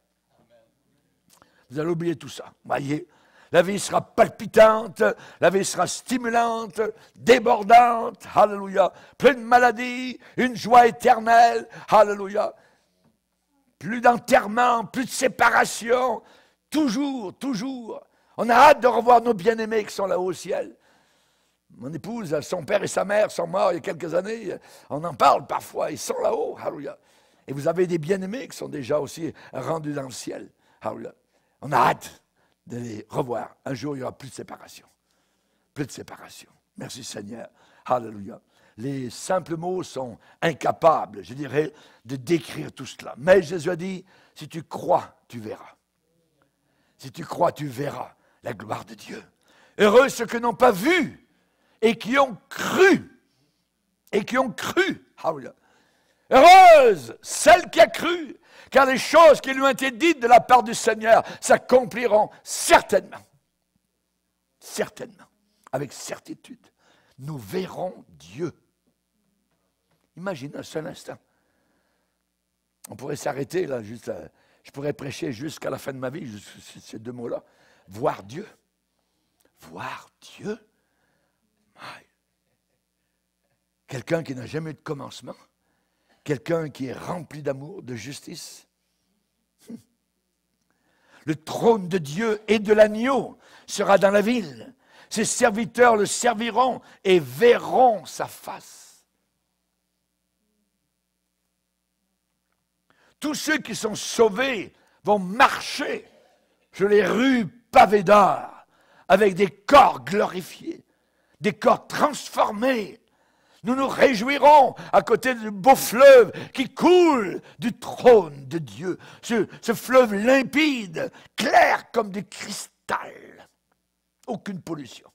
Vous allez oublier tout ça. Voyez. La vie sera palpitante, la vie sera stimulante, débordante, alléluia. Plus de maladies, une joie éternelle, alléluia. Plus d'enterrement, plus de séparation, toujours, toujours. On a hâte de revoir nos bien-aimés qui sont là-haut au ciel. Mon épouse, son père et sa mère sont morts il y a quelques années, on en parle parfois, ils sont là-haut, alléluia. Et vous avez des bien-aimés qui sont déjà aussi rendus dans le ciel, alléluia. On a hâte de les revoir. Un jour, il n'y aura plus de séparation. Plus de séparation. Merci Seigneur. Alléluia. Les simples mots sont incapables, je dirais, de décrire tout cela. Mais Jésus a dit, si tu crois, tu verras. Si tu crois, tu verras la gloire de Dieu. Heureux ceux qui n'ont pas vu et qui ont cru. Et qui ont cru. Alléluia. Heureuse celle qui a cru. Car les choses qui lui ont été dites de la part du Seigneur s'accompliront certainement. Certainement. Avec certitude. Nous verrons Dieu. Imaginez un seul instant. On pourrait s'arrêter là, juste je pourrais prêcher jusqu'à la fin de ma vie, ces deux mots-là. Voir Dieu. Voir Dieu. Quelqu'un qui n'a jamais eu de commencement. Quelqu'un qui est rempli d'amour, de justice. Le trône de Dieu et de l'agneau sera dans la ville. Ses serviteurs le serviront et verront sa face. Tous ceux qui sont sauvés vont marcher sur les rues pavées d'or avec des corps glorifiés, des corps transformés. Nous nous réjouirons à côté du beau fleuve qui coule du trône de Dieu. Ce fleuve limpide, clair comme du cristal. Aucune pollution.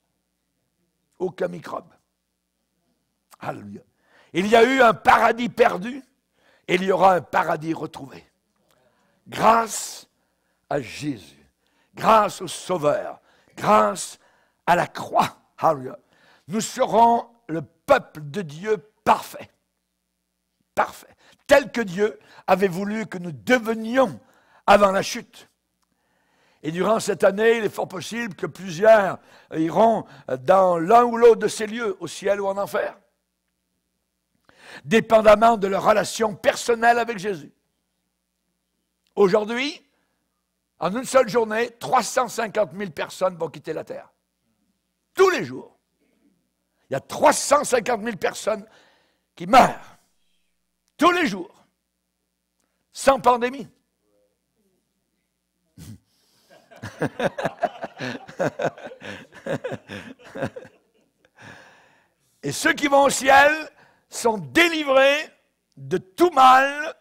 Aucun microbe. Alléluia. Il y a eu un paradis perdu et il y aura un paradis retrouvé. Grâce à Jésus. Grâce au Sauveur. Grâce à la croix. Alléluia. Nous serons le peuple de Dieu parfait. Parfait. Tel que Dieu avait voulu que nous devenions avant la chute. Et durant cette année, il est fort possible que plusieurs iront dans l'un ou l'autre de ces lieux, au ciel ou en enfer. Dépendamment de leur relation personnelle avec Jésus. Aujourd'hui, en une seule journée, 350 000 personnes vont quitter la terre. Tous les jours. Il y a 350 000 personnes qui meurent tous les jours, sans pandémie. Et ceux qui vont au ciel sont délivrés de tout mal,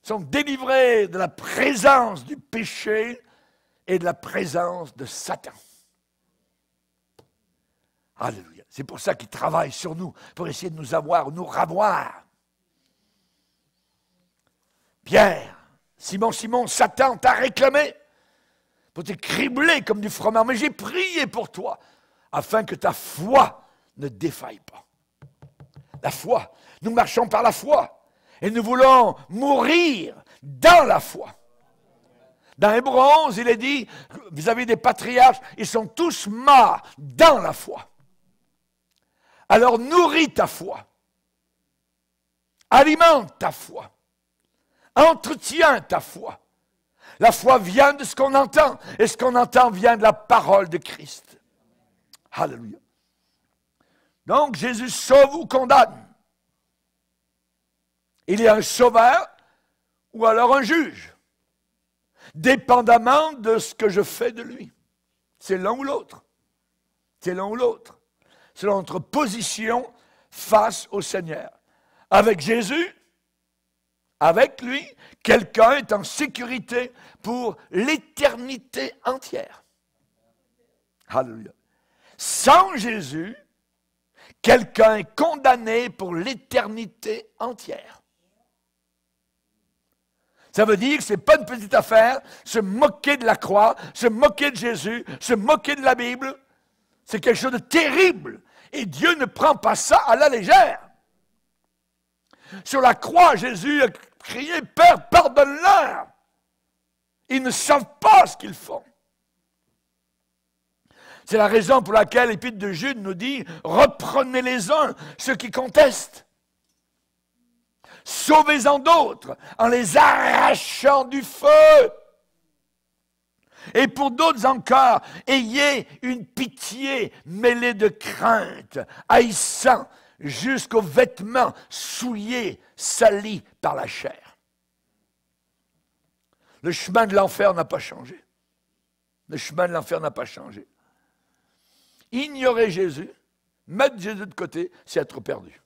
sont délivrés de la présence du péché et de la présence de Satan. Alléluia. C'est pour ça qu'il travaille sur nous, pour essayer de nous avoir, nous ravoir. Pierre, Simon, Satan t'a réclamé pour te cribler comme du froment. Mais j'ai prié pour toi, afin que ta foi ne défaille pas. La foi, nous marchons par la foi et nous voulons mourir dans la foi. Dans Hébreux 11, il est dit, vis-à-vis des patriarches, ils sont tous morts dans la foi. Alors nourris ta foi, alimente ta foi, entretiens ta foi. La foi vient de ce qu'on entend, et ce qu'on entend vient de la parole de Christ. Alléluia. Donc Jésus sauve ou condamne. Il y a un sauveur ou alors un juge, dépendamment de ce que je fais de lui. C'est l'un ou l'autre. C'est l'un ou l'autre. C'est notre position face au Seigneur. Avec Jésus, avec lui, quelqu'un est en sécurité pour l'éternité entière. Alléluia. Sans Jésus, quelqu'un est condamné pour l'éternité entière. Ça veut dire que ce n'est pas une petite affaire, se moquer de la croix, se moquer de Jésus, se moquer de la Bible. C'est quelque chose de terrible. Et Dieu ne prend pas ça à la légère. Sur la croix, Jésus a crié, « Père, pardonne-leur !» Ils ne savent pas ce qu'ils font. C'est la raison pour laquelle l'Épître de Jude nous dit, « Reprenez les uns, ceux qui contestent. Sauvez-en d'autres, en les arrachant du feu. Et pour d'autres encore, ayez une pitié mêlée de crainte, haïssant jusqu'aux vêtements souillés, salis par la chair. » Le chemin de l'enfer n'a pas changé. Le chemin de l'enfer n'a pas changé. Ignorer Jésus, mettre Jésus de côté, c'est être perdu.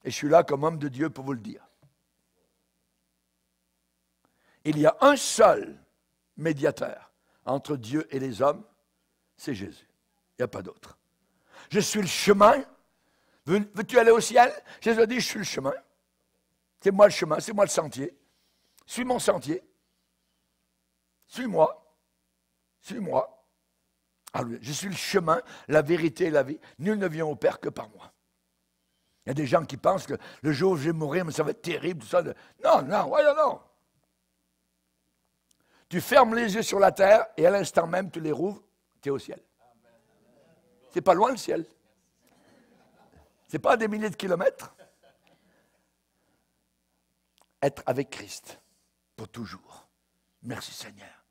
Et je suis là comme homme de Dieu pour vous le dire. Il y a un seul médiateur entre Dieu et les hommes, c'est Jésus. Il n'y a pas d'autre. Je suis le chemin. Veux-tu aller au ciel? Jésus a dit, je suis le chemin. C'est moi le chemin, c'est moi le sentier. Suis mon sentier. Suis-moi. Suis-moi. Je suis le chemin, la vérité et la vie. Nul ne vient au Père que par moi. Il y a des gens qui pensent que le jour où je vais mourir, mais ça va être terrible, tout ça. Non, non, voyons, non. Tu fermes les yeux sur la terre et à l'instant même, tu les rouvres, tu es au ciel. C'est pas loin le ciel. C'est pas à des milliers de kilomètres. Être avec Christ pour toujours. Merci Seigneur.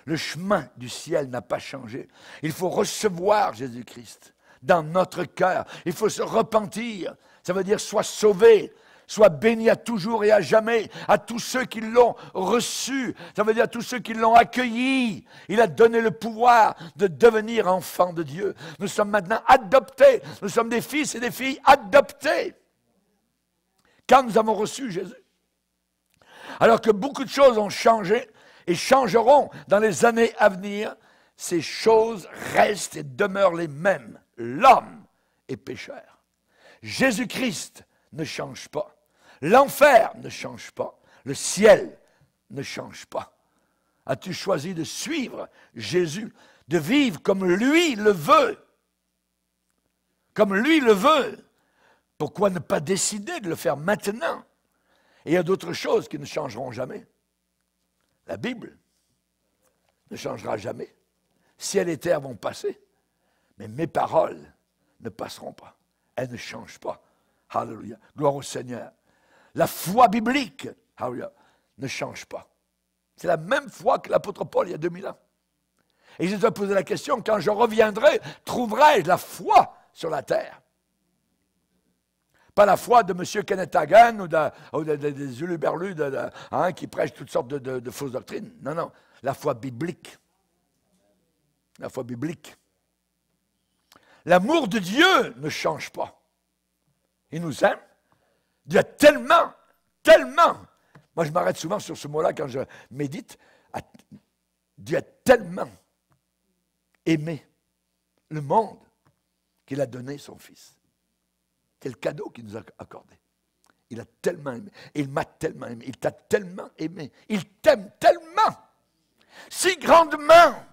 Le chemin du ciel n'a pas changé. Il faut recevoir Jésus-Christ dans notre cœur. Il faut se repentir. Ça veut dire soit sauvé, soit béni à toujours et à jamais, à tous ceux qui l'ont reçu. Ça veut dire à tous ceux qui l'ont accueilli. Il a donné le pouvoir de devenir enfants de Dieu. Nous sommes maintenant adoptés. Nous sommes des fils et des filles adoptés. Quand nous avons reçu Jésus. Alors que beaucoup de choses ont changé et changeront dans les années à venir, ces choses restent et demeurent les mêmes. L'homme est pécheur. Jésus-Christ ne change pas. L'enfer ne change pas. Le ciel ne change pas. As-tu choisi de suivre Jésus, de vivre comme lui le veut? Comme lui le veut. Pourquoi ne pas décider de le faire maintenant? Et il y a d'autres choses qui ne changeront jamais. La Bible ne changera jamais. Ciel et terre vont passer, mais mes paroles ne passeront pas. Elles ne changent pas. Alléluia. Gloire au Seigneur. La foi biblique, alléluia, ne change pas. C'est la même foi que l'apôtre Paul il y a 2000 ans. Et Jésus a posé la question, quand je reviendrai, trouverai-je la foi sur la terre? Pas la foi de M. Kenneth Hagin ou des huluberlus qui prêchent toutes sortes de fausses doctrines. Non, non. La foi biblique. La foi biblique. L'amour de Dieu ne change pas. Il nous aime. Dieu a tellement. Moi, je m'arrête souvent sur ce mot-là quand je médite. Dieu a tellement aimé le monde qu'il a donné son Fils. C'est le cadeau qu'il nous a accordé. Il a tellement aimé. Il m'a tellement aimé. Il t'a tellement aimé. Il t'aime tellement. Si grandement.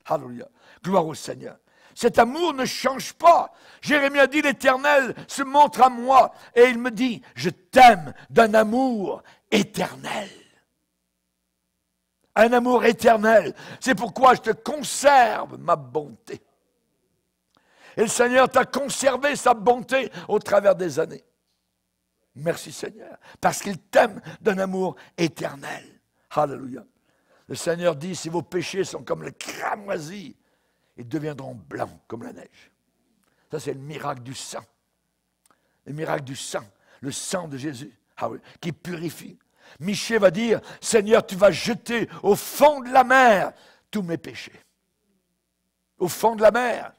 Alléluia. Gloire au Seigneur. Cet amour ne change pas. Jérémie a dit, l'Éternel se montre à moi et il me dit, je t'aime d'un amour éternel. Un amour éternel. C'est pourquoi je te conserve ma bonté. Et le Seigneur t'a conservé sa bonté au travers des années. Merci Seigneur, parce qu'il t'aime d'un amour éternel. Alléluia. Le Seigneur dit, si vos péchés sont comme le cramoisi, ils deviendront blancs comme la neige. Ça, c'est le miracle du sang. Le miracle du sang, le sang de Jésus, qui purifie. Michée va dire, Seigneur, tu vas jeter au fond de la mer tous mes péchés. Au fond de la mer.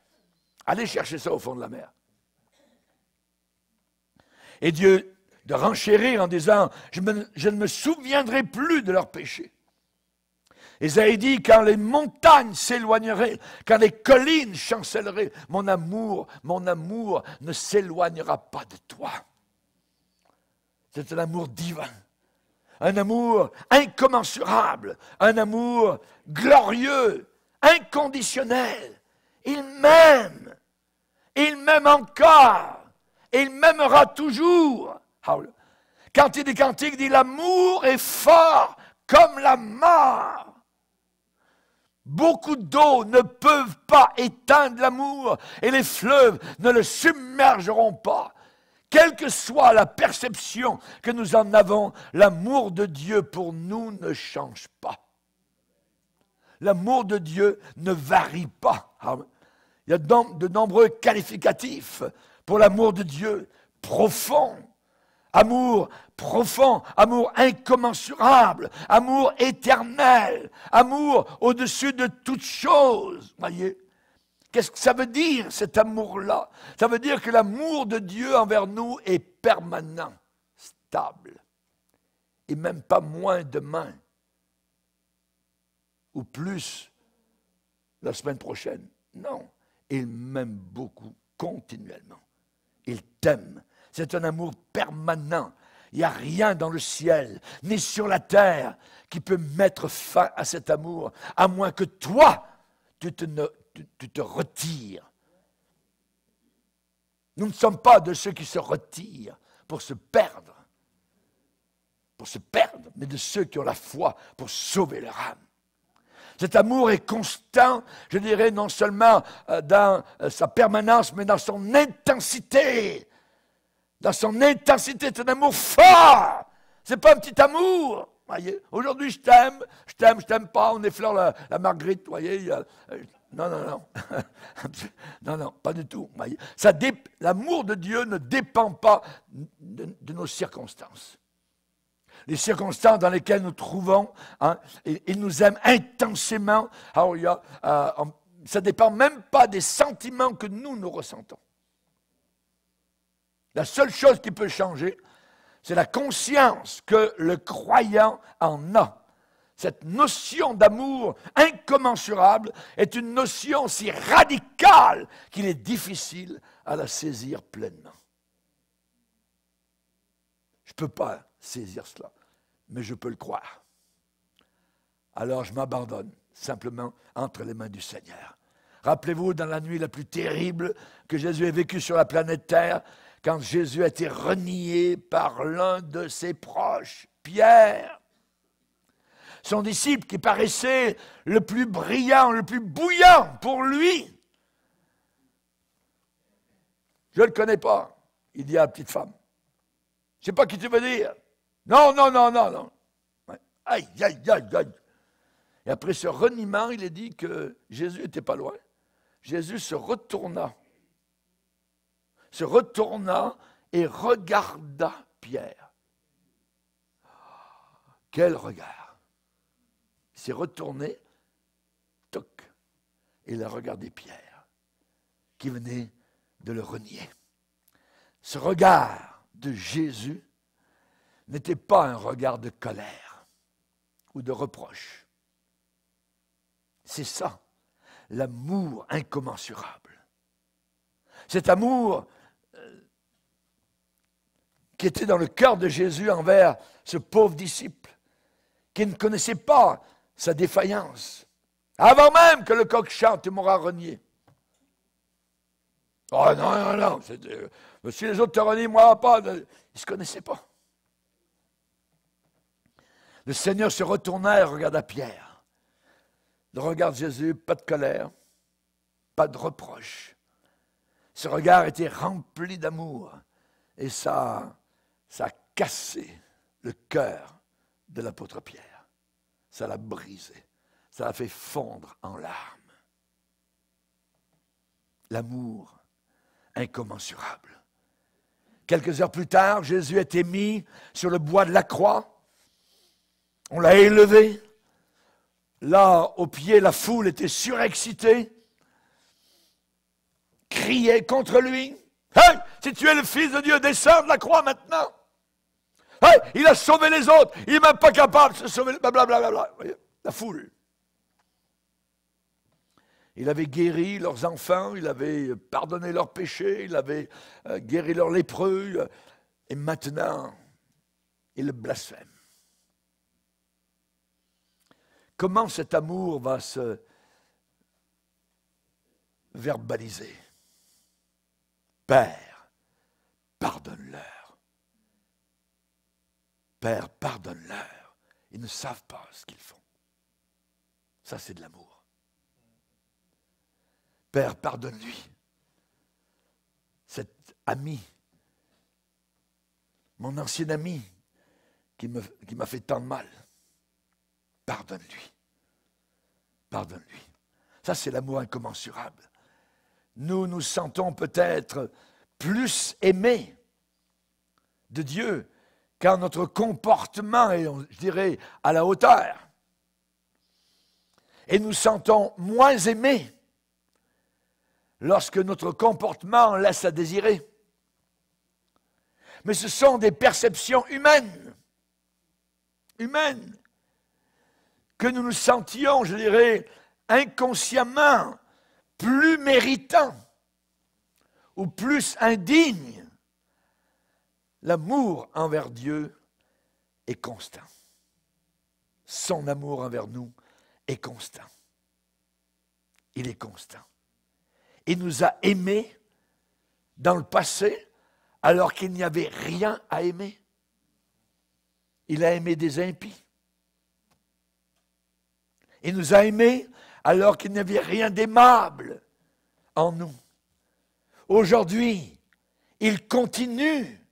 Allez chercher ça au fond de la mer. Et Dieu de renchérir en disant, je ne me souviendrai plus de leurs péchés. Ésaïe dit, quand les montagnes s'éloigneraient, quand les collines chancelleraient, mon amour ne s'éloignera pas de toi. C'est un amour divin, un amour incommensurable, un amour glorieux, inconditionnel. Il m'aime encore, et il m'aimera toujours. Quand il des cantiques dit, l'amour est fort comme la mort. Beaucoup d'eau ne peuvent pas éteindre l'amour et les fleuves ne le submergeront pas. Quelle que soit la perception que nous en avons, l'amour de Dieu pour nous ne change pas. L'amour de Dieu ne varie pas. Il y a donc de nombreux qualificatifs pour l'amour de Dieu. Profond, amour incommensurable, amour éternel, amour au-dessus de toute chose. Voyez, qu'est-ce que ça veut dire cet amour-là? Ça veut dire que l'amour de Dieu envers nous est permanent, stable, et même pas moins demain, ou plus la semaine prochaine. Non, il m'aime beaucoup, continuellement. Il t'aime. C'est un amour permanent. Il n'y a rien dans le ciel, ni sur la terre, qui peut mettre fin à cet amour, à moins que toi, tu te retires. Nous ne sommes pas de ceux qui se retirent pour se perdre, mais de ceux qui ont la foi pour sauver leur âme. Cet amour est constant, je dirais, non seulement dans sa permanence, mais dans son intensité. Dans son intensité, c'est un amour fort. C'est pas un petit amour. Voyez, aujourd'hui, je t'aime pas, on effleure la marguerite, voyez. Non. non, pas du tout. Voyez. L'amour de Dieu ne dépend pas de nos circonstances. Les circonstances dans lesquelles nous trouvons, il nous aime intensément. Alors, ça ne dépend même pas des sentiments que nous ressentons. La seule chose qui peut changer, c'est la conscience que le croyant en a. Cette notion d'amour incommensurable est une notion si radicale qu'il est difficile à la saisir pleinement. Je ne peux pas saisir cela, mais je peux le croire. Alors je m'abandonne simplement entre les mains du Seigneur. Rappelez-vous, dans la nuit la plus terrible que Jésus ait vécue sur la planète Terre, quand Jésus a été renié par l'un de ses proches, Pierre, son disciple qui paraissait le plus brillant, le plus bouillant pour lui. Je ne le connais pas, il dit à la petite femme. Je ne sais pas qui tu veux dire. Non. Aïe. Et après ce reniement, il est dit que Jésus n'était pas loin. Jésus se retourna et regarda Pierre. Quel regard! Il s'est retourné, toc, et il a regardé Pierre, qui venait de le renier. Ce regard de Jésus n'était pas un regard de colère ou de reproche. C'est ça, l'amour incommensurable. Cet amour qui était dans le cœur de Jésus envers ce pauvre disciple, qui ne connaissait pas sa défaillance. Avant même que le coq chante, tu m'auras renié. Oh non, non, non. Si les autres te renient, moi pas. Ils ne se connaissaient pas. Le Seigneur se retourna et regarda Pierre. Il regarde Jésus, pas de colère, pas de reproche. Ce regard était rempli d'amour. Et ça a cassé le cœur de l'apôtre Pierre. Ça l'a brisé. Ça l'a fait fondre en larmes. L'amour incommensurable. Quelques heures plus tard, Jésus était mis sur le bois de la croix. On l'a élevé. Là, au pied, la foule était surexcitée. Criait contre lui. « Hey, si tu es le Fils de Dieu, descends de la croix maintenant. Hey, il a sauvé les autres. Il n'est même pas capable de se sauver. » Blablabla. La foule. Il avait guéri leurs enfants, il avait pardonné leurs péchés, il avait guéri leurs lépreux. Et maintenant, il le blasphème. Comment cet amour va se verbaliser? Père, pardonne-leur. Père, pardonne-leur. Ils ne savent pas ce qu'ils font. Ça, c'est de l'amour. Père, pardonne-lui. Cet ami, mon ancien ami, qui m'a fait tant de mal. Pardonne-lui. Pardonne-lui. Ça, c'est l'amour incommensurable. Nous nous sentons peut-être plus aimés de Dieu car notre comportement est, je dirais, à la hauteur. Et nous sentons moins aimés lorsque notre comportement laisse à désirer. Mais ce sont des perceptions humaines, que nous nous sentions, je dirais, inconsciemment plus méritants ou plus indignes. L'amour envers Dieu est constant. Son amour envers nous est constant. Il est constant. Il nous a aimés dans le passé alors qu'il n'y avait rien à aimer. Il a aimé des impies. Il nous a aimés alors qu'il n'y avait rien d'aimable en nous. Aujourd'hui, il continue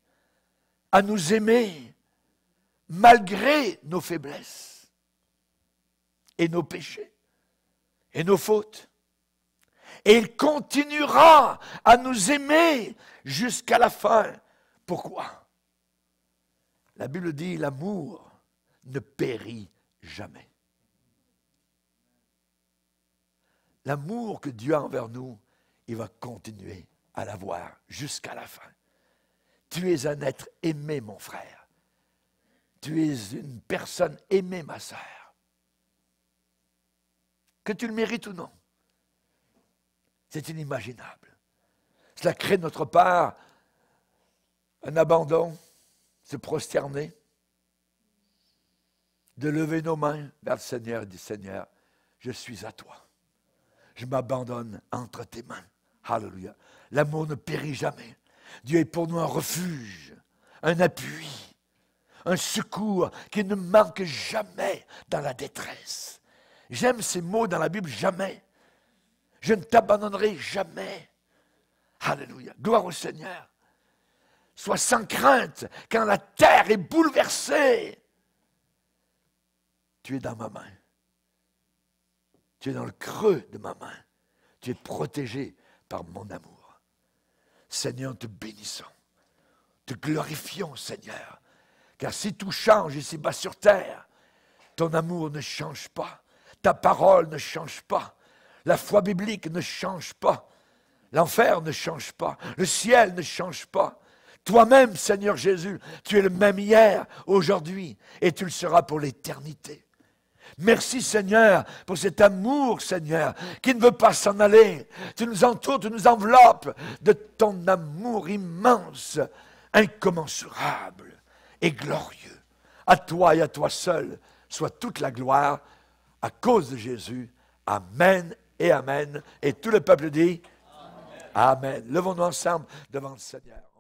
à nous aimer malgré nos faiblesses et nos péchés et nos fautes. Et il continuera à nous aimer jusqu'à la fin. Pourquoi? La Bible dit l'amour ne périt jamais. L'amour que Dieu a envers nous, il va continuer à l'avoir jusqu'à la fin. Tu es un être aimé, mon frère. Tu es une personne aimée, ma sœur. Que tu le mérites ou non. C'est inimaginable. Cela crée de notre part un abandon, se prosterner, de lever nos mains vers le Seigneur et dire, Seigneur, je suis à toi. Je m'abandonne entre tes mains. Alléluia. L'amour ne périt jamais. Dieu est pour nous un refuge, un appui, un secours qui ne manque jamais dans la détresse. J'aime ces mots dans la Bible, jamais. Je ne t'abandonnerai jamais. Alléluia. Gloire au Seigneur. Sois sans crainte quand la terre est bouleversée. Tu es dans ma main. Tu es dans le creux de ma main. Tu es protégé par mon amour. Seigneur, te bénissons. Te glorifions, Seigneur. Car si tout change ici-bas sur terre, ton amour ne change pas. Ta parole ne change pas. La foi biblique ne change pas. L'enfer ne change pas. Le ciel ne change pas. Toi-même, Seigneur Jésus, tu es le même hier, aujourd'hui, et tu le seras pour l'éternité. Merci Seigneur pour cet amour Seigneur qui ne veut pas s'en aller. Tu nous entoures, tu nous enveloppes de ton amour immense, incommensurable et glorieux. À toi et à toi seul soit toute la gloire à cause de Jésus. Amen et amen. Et tout le peuple dit Amen. Amen. Levons-nous ensemble devant le Seigneur.